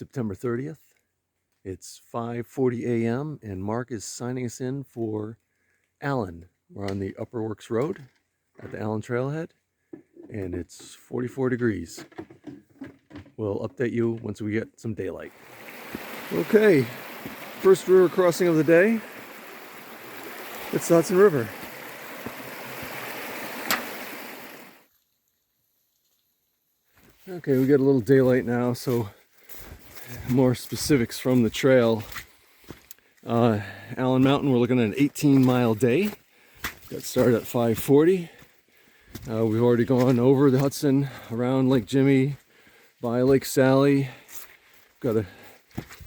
September 30th. It's 5:40 a.m. and Mark is signing us in for Allen. We're on the Upper Works Road at the Allen Trailhead, and it's 44 degrees. We'll update you once we get some daylight. Okay, first river crossing of the day. It's Hudson River. Okay, we get a little daylight now, so more specifics from the trail. Allen Mountain, we're looking at an 18-mile day. Got started at 5:40. We've already gone over the Hudson, around Lake Jimmy, by Lake Sally. Got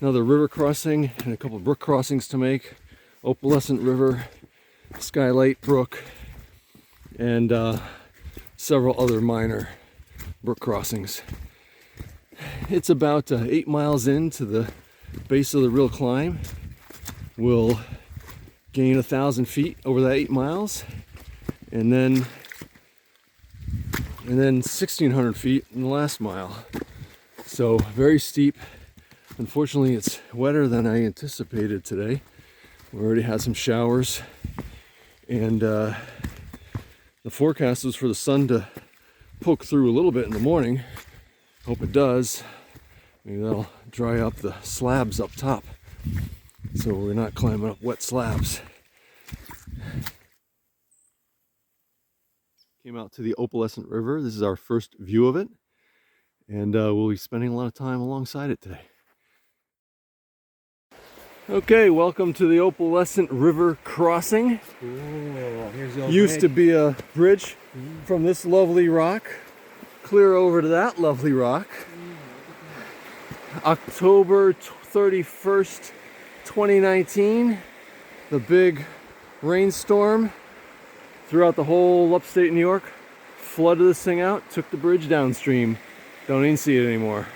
another river crossing and a couple of brook crossings to make. Opalescent River, Skylight Brook, and several other minor brook crossings. It's about 8 miles into the base of the real climb. We'll gain 1,000 feet over that 8 miles, and then 1,600 feet in the last mile. So very steep. Unfortunately, it's wetter than I anticipated today. We already had some showers, and the forecast was for the sun to poke through a little bit in the morning. Hope it does. Maybe that'll dry up the slabs up top, so we're not climbing up wet slabs. Came out to the Opalescent River. This is our first view of it, and we'll be spending a lot of time alongside it today. Okay, welcome to the Opalescent River crossing. Ooh, here's the old Used to be a bridge from this lovely rock clear over to that lovely rock. October 31st, 2019, the big rainstorm throughout the whole upstate New York flooded this thing out, took the bridge downstream. Don't even see it anymore.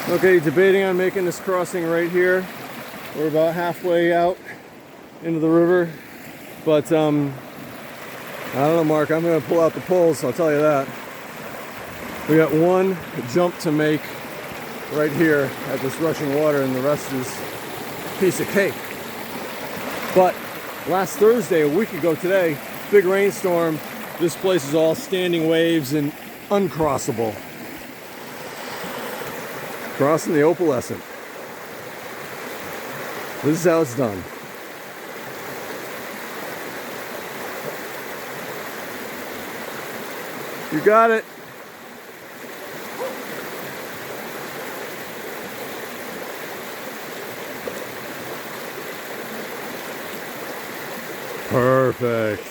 Okay, debating on making this crossing right here. We're about halfway out into the river, but I don't know, Mark, I'm gonna pull out the poles, I'll tell you that. We got one jump to make right here at this rushing water, and the rest is a piece of cake. But last Thursday, a week ago today, big rainstorm. This place is all standing waves and uncrossable. Crossing the Opalescent. This is how it's done. You got it. Perfect.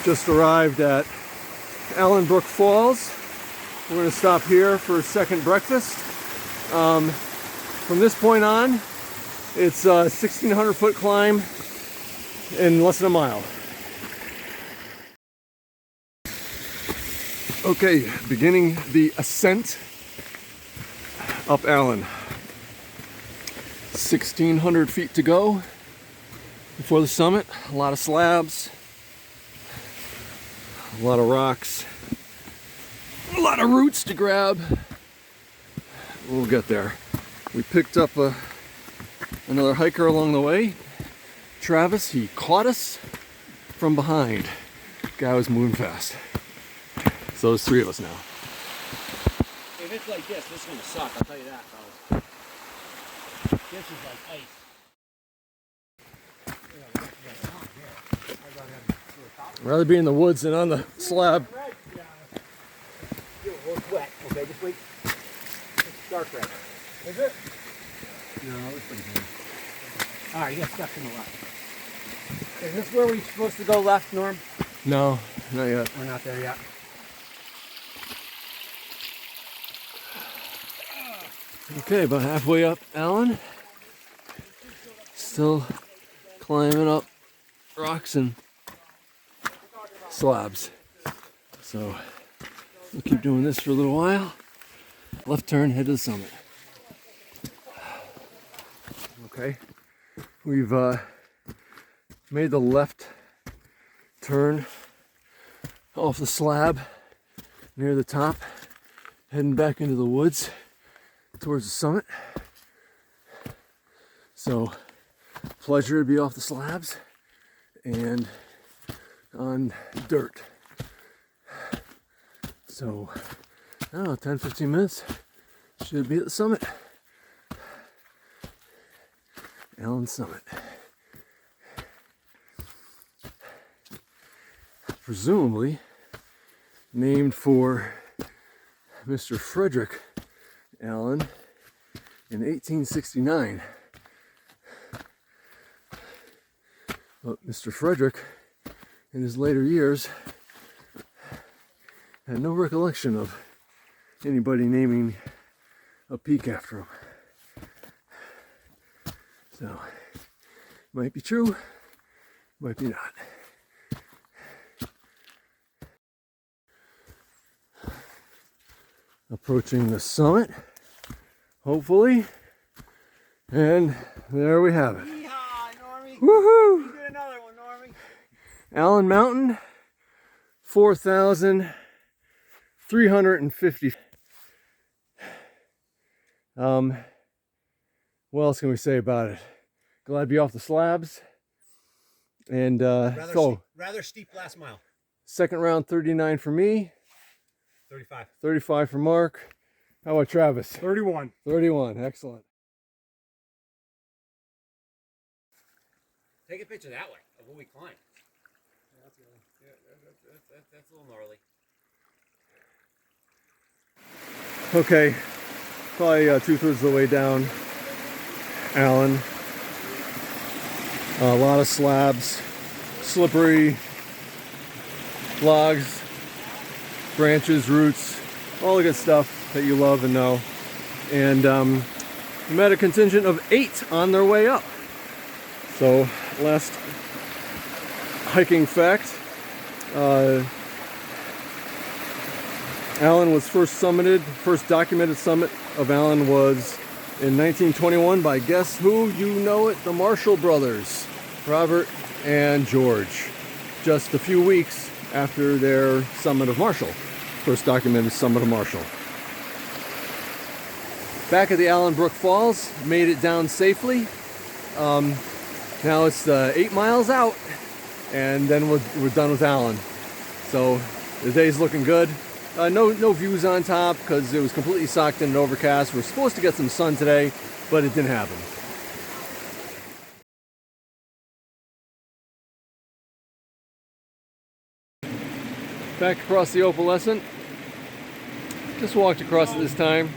Just arrived at Allenbrook Falls. We're going to stop here for a second breakfast. From this point on, it's a 1,600 foot climb in less than a mile. Okay, beginning the ascent up Allen. 1,600 feet to go before the summit. A lot of slabs, a lot of rocks, a lot of roots to grab. We'll get there. We picked up another hiker along the way. Travis, he caught us from behind. Guy was moving fast. So there's 3 of us now. If it's like this is gonna suck, I'll tell you that, fellas. This is like ice. I'd rather be in the woods than on the slab. It's wet. Okay, just wait. It's dark red. Is it? No, it's pretty good. Alright, you got stuck in the left. Is this where we're supposed to go left, Norm? No, not yet. We're not there yet. Okay, about halfway up Allen. Still climbing up rocks and slabs. So we'll keep doing this for a little while. Left turn, head to the summit. Okay, we've made the left turn off the slab near the top, heading back into the woods towards the summit. So, pleasure to be off the slabs and on dirt. So, I don't know, 10-15 minutes, should be at the summit. Allen Summit. Presumably named for Mr. Frederick Allen in 1869. But Mr. Frederick, in his later years, had no recollection of anybody naming a peak after him. So, might be true, might be not. Approaching the summit, hopefully, and there we have it. Yeehaw, Normie. Woohoo! You did another one, Normie. Allen Mountain, 4,350. What else can we say about it? Glad to be off the slabs. And rather steep last mile. second round 39 for me. 35. 35 for Mark. How about Travis? 31. 31, excellent. Take a picture that way of what we climbed. That's a little gnarly. Okay, probably 2/3 of the way down Allen. A lot of slabs, slippery logs, branches, roots, all the good stuff that you love and know. And we met a contingent of 8 on their way up. So last hiking fact, Allen was first documented summit of Allen was in 1921 by guess who? You know it, the Marshall brothers, Robert and George. Just a few weeks after their summit of Marshall, first documented summit of Marshall. Back at the Allen Brook Falls, made it down safely. Now it's 8 miles out, and then we're done with Allen. So the day's looking good. No views on top because it was completely socked in and overcast. We're supposed to get some sun today, but it didn't happen. Back across the Opalescent. Just walked across it this time.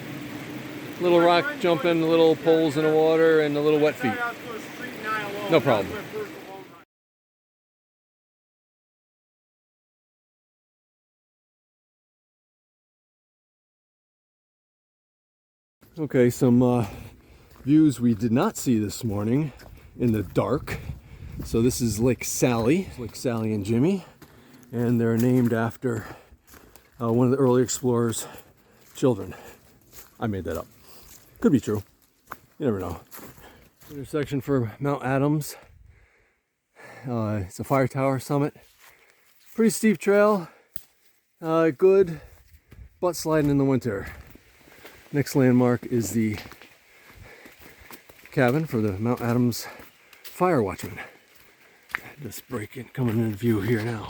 Little rock jumping, little poles in the water, and a little wet feet. No problem. Okay, some views we did not see this morning in the dark. So this is Lake Sally. It's Lake Sally and Jimmy, and they're named after one of the early explorers' children. I made that up. Could be true. You never know. Intersection for Mount Adams. It's a fire tower summit. Pretty steep trail. Good butt sliding in the winter. Next landmark is the cabin for the Mount Adams Fire Watchman. Just coming in view here now.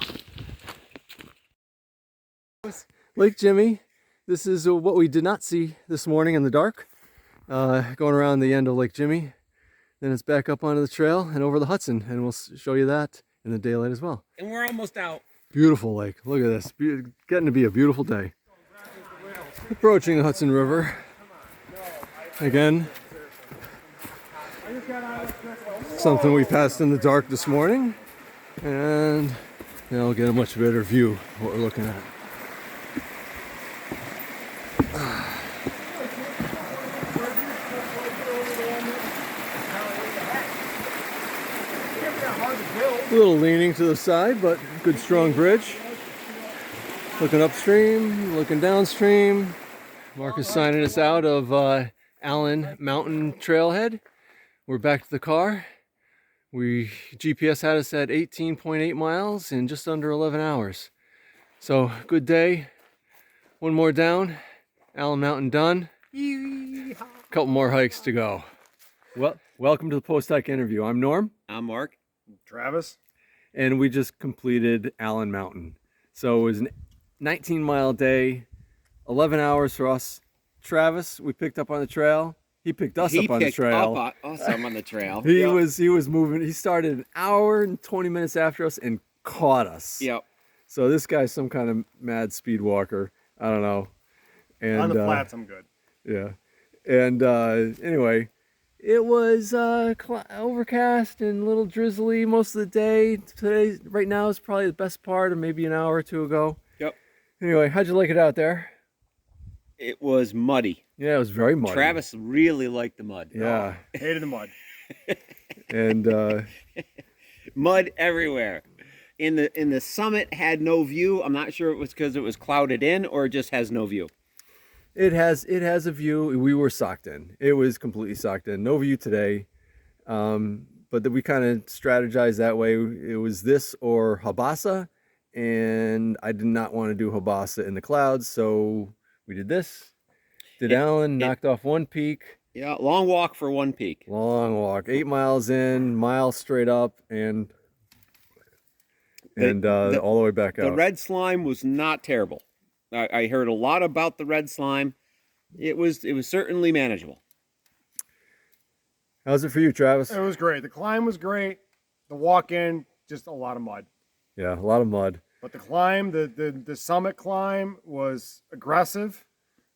Lake Jimmy. This is what we did not see this morning in the dark. Going around the end of Lake Jimmy. Then it's back up onto the trail and over the Hudson, and we'll show you that in the daylight as well. And we're almost out. Beautiful lake. Look at this. Getting to be a beautiful day. Approaching the Hudson River. Again, something we passed in the dark this morning, and now we'll get a much better view of what we're looking at. A little leaning to the side, but good strong bridge. Looking upstream, looking downstream. Mark is signing us out of Allen Mountain Trailhead. We're back to the car. GPS had us at 18.8 miles in just under 11 hours. So good day. One more down. Allen Mountain done. Couple more hikes to go. Well, welcome to the post hike interview. I'm Norm. I'm Mark. Travis. And we just completed Allen Mountain. So it was a 19-mile day, 11 hours for us. Travis, we picked up on the trail. He picked us up on the trail. He picked us up on the trail. He was moving. He started an hour and 20 minutes after us and caught us. Yep. So this guy's some kind of mad speed walker. I don't know. And On the flats, I'm good. yeah. And anyway, it was overcast and a little drizzly most of the day. Today, right now, is probably the best part, or maybe an hour or two ago. Yep. Anyway, how'd you like it out there? It was muddy. Yeah, it was very muddy. Travis really liked the mud. Yeah. Hated the mud. And Mud everywhere. In the summit had no view. I'm not sure it was because it was clouded in or it just has no view. it has a view. We were socked in. It was completely socked in. No view today. But we kind of strategized that way. It was this or Habasa, and I did not want to do Habasa in the clouds, so we did this. Allen, knocked off one peak. Yeah, long walk for one peak. Long walk, 8 miles in, mile straight up, and all the way back out. The red slime was not terrible. I heard a lot about the red slime. It was certainly manageable. How's it for you, Travis? It was great. The climb was great. The walk in, just a lot of mud. Yeah, a lot of mud. But the climb, the summit climb was aggressive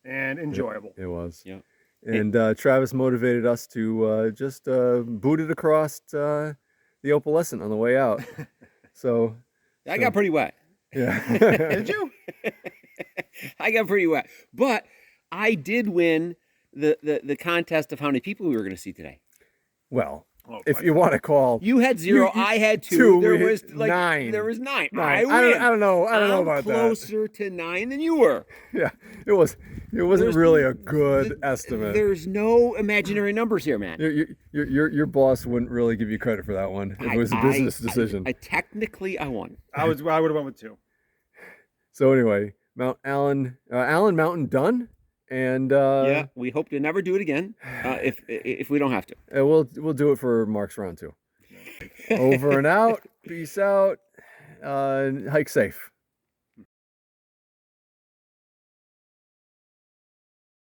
and enjoyable. It was. Yeah. And Travis motivated us to just boot it across the Opalescent on the way out. So I got pretty wet. yeah. Did you? I got pretty wet. But I did win the contest of how many people we were going to see today. Well, Oh, if you want to call, You had 0, I had 2. two, There we was had like 9. There was 9. I win. don't know about that. Closer to 9 than you were. Yeah, it wasn't really a good estimate. There's no imaginary numbers here, man. Your boss wouldn't really give you credit for that one. It was a business decision. Technically, I won. I would have went with 2. So anyway, Allen Mountain done, and Yeah, we hope to never do it again if we don't have to. we'll do it for Mark's round 2. Over and out. Peace out. Hike safe.